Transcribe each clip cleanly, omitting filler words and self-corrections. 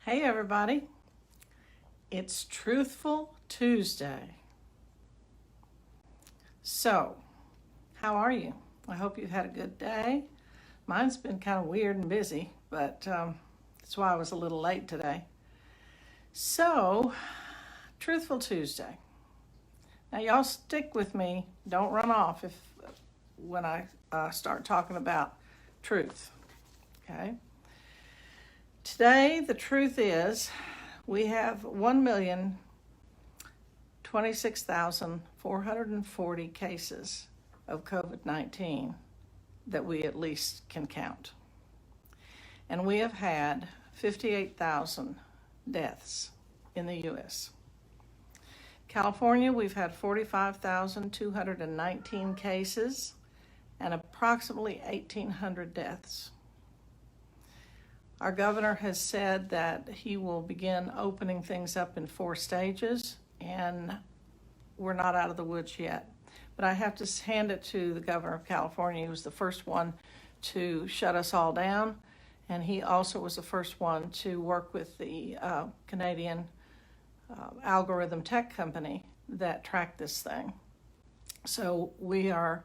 Hey everybody, it's Truthful Tuesday. So, how are you? I hope you've had a good day. Mine's been kind of weird and busy, but that's why I was a little late today. So, Truthful Tuesday. Now y'all stick with me. Don't run off when I start talking about truth. Okay? Today, the truth is we have 1,026,440 cases of COVID-19 that we at least can count. And we have had 58,000 deaths in the U.S. California, we've had 45,219 cases and approximately 1,800 deaths. Our governor has said that he will begin opening things up in 4 stages, and we're not out of the woods yet. But I have to hand it to the governor of California. He was the first one to shut us all down, and he also was the first one to work with the Canadian algorithm tech company that tracked this thing. So we are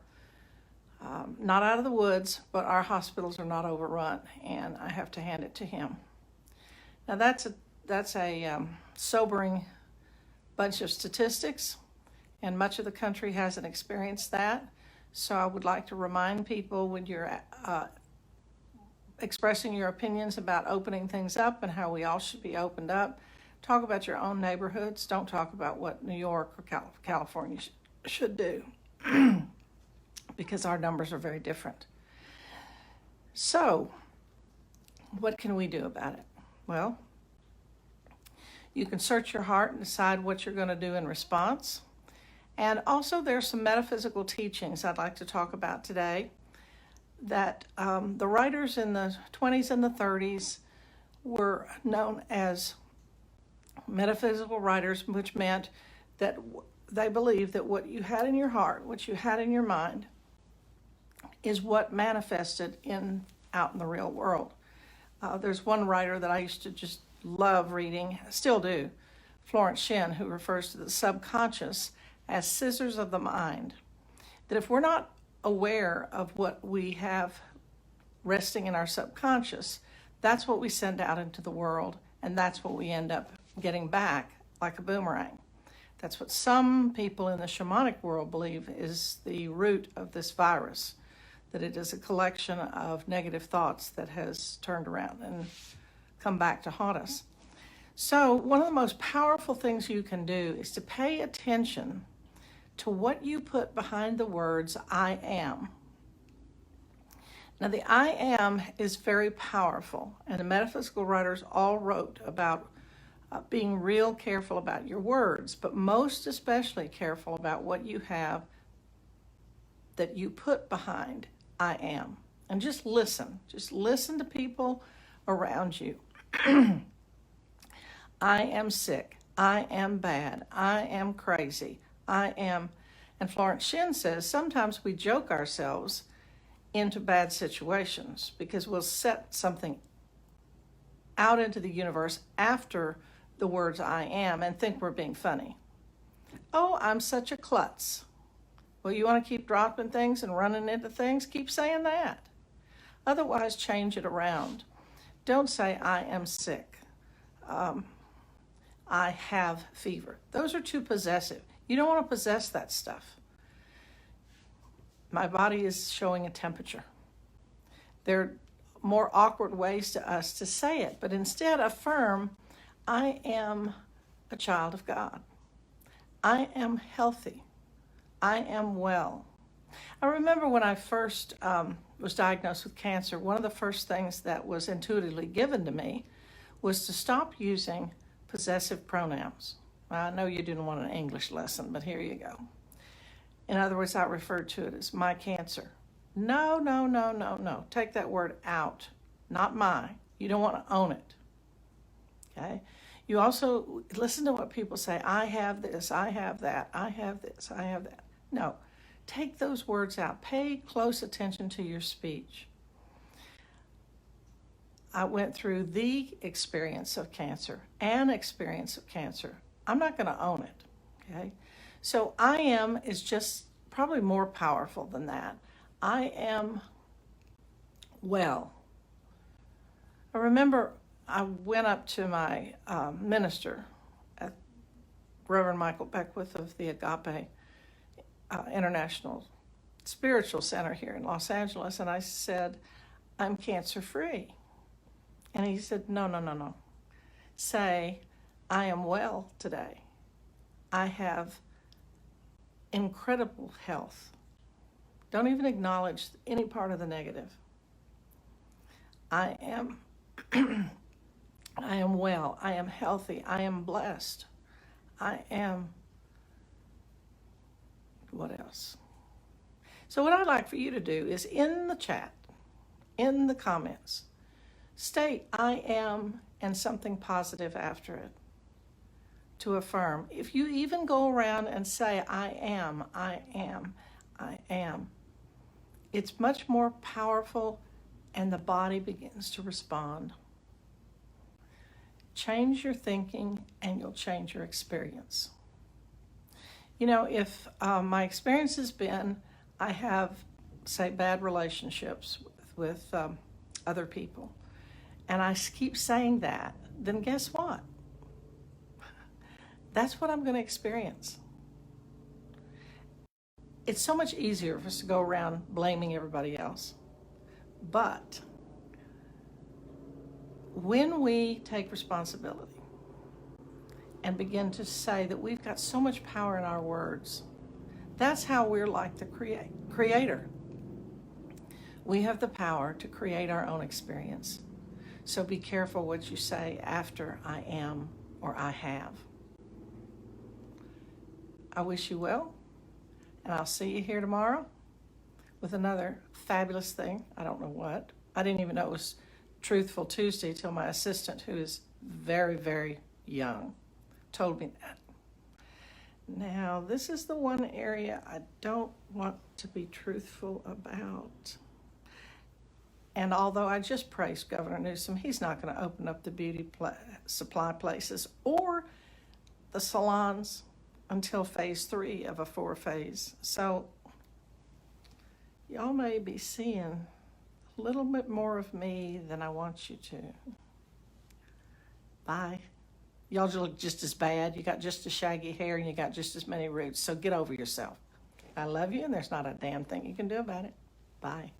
not out of the woods, but our hospitals are not overrun, and I have to hand it to him. Now that's a sobering bunch of statistics, and much of the country hasn't experienced that. So I would like to remind people when you're expressing your opinions about opening things up and how we all should be opened up, talk about your own neighborhoods. Don't talk about what New York or California should do. Because our numbers are very different. So, what can we do about it? Well, you can search your heart and decide what you're going to do in response. And also there's some metaphysical teachings I'd like to talk about today that the writers in the 20s and the 30s were known as metaphysical writers, which meant that they believed that what you had in your heart, what you had in your mind, is what manifested out in the real world. There's one writer that I used to just love reading, still do, Florence Shen, who refers to the subconscious as scissors of the mind. That if we're not aware of what we have resting in our subconscious, that's what we send out into the world, and that's what we end up getting back like a boomerang. That's what some people in the shamanic world believe is the root of this virus, that it is a collection of negative thoughts that has turned around and come back to haunt us. So one of the most powerful things you can do is to pay attention to what you put behind the words, I am. Now the I am is very powerful, and the metaphysical writers all wrote about being real careful about your words, but most especially careful about what you have that you put behind I am. And just listen to people around you. I am sick, I am bad, I am crazy, I am, and Florence Shen says sometimes we joke ourselves into bad situations because we'll set something out into the universe after the words I am and think we're being funny. Oh, I'm such a klutz. Well, you want to keep dropping things and running into things? Keep saying that. Otherwise, change it around. Don't say, I am sick. I have fever. Those are too possessive. You don't want to possess that stuff. My body is showing a temperature. There are more awkward ways to us to say it, but instead affirm, I am a child of God. I am healthy. I am well. I remember when I first was diagnosed with cancer, one of the first things that was intuitively given to me was to stop using possessive pronouns. I know you didn't want an English lesson, but here you go. In other words, I referred to it as my cancer. No. Take that word out, not my. You don't want to own it. Okay? You also listen to what people say. I have this, I have that, I have this, I have that. No, take those words out. Pay close attention to your speech. I went through the experience of cancer, an experience of cancer. I'm not going to own it, okay? So I am is just probably more powerful than that. I am well. I remember I went up to my minister at Reverend Michael Beckwith of the Agape International Spiritual Center here in Los Angeles, and I said, I'm cancer-free. And he said, no, no, no, no. Say, I am well today. I have incredible health. Don't even acknowledge any part of the negative. I am I am well. I am healthy. I am blessed. I am, what else? So what I'd like for you to do is in the chat, in the comments, state I am and something positive after it to affirm. If you even go around and say I am, I am, I am, it's much more powerful and the body begins to respond. Change your thinking and you'll change your experience. You know, if my experience has been I have, say, bad relationships with other people, and I keep saying that, then guess what? That's what I'm going to experience. It's so much easier for us to go around blaming everybody else. But when we take responsibility and begin to say that we've got so much power in our words, that's how we're like the creator. We have the power to create our own experience. So be careful what you say after I am or I have. I wish you well, and I'll see you here tomorrow with another fabulous thing. I don't know what. I didn't even know it was Truthful Tuesday till my assistant, who is very, very young, told me that. Now, this is the one area I don't want to be truthful about. And although I just praised Governor Newsom, he's not going to open up the beauty supply places or the salons until phase 3 of a 4-phase. So y'all may be seeing a little bit more of me than I want you to. Bye. Y'all look just as bad. You got just as shaggy hair and you got just as many roots. So get over yourself. I love you and there's not a damn thing you can do about it. Bye.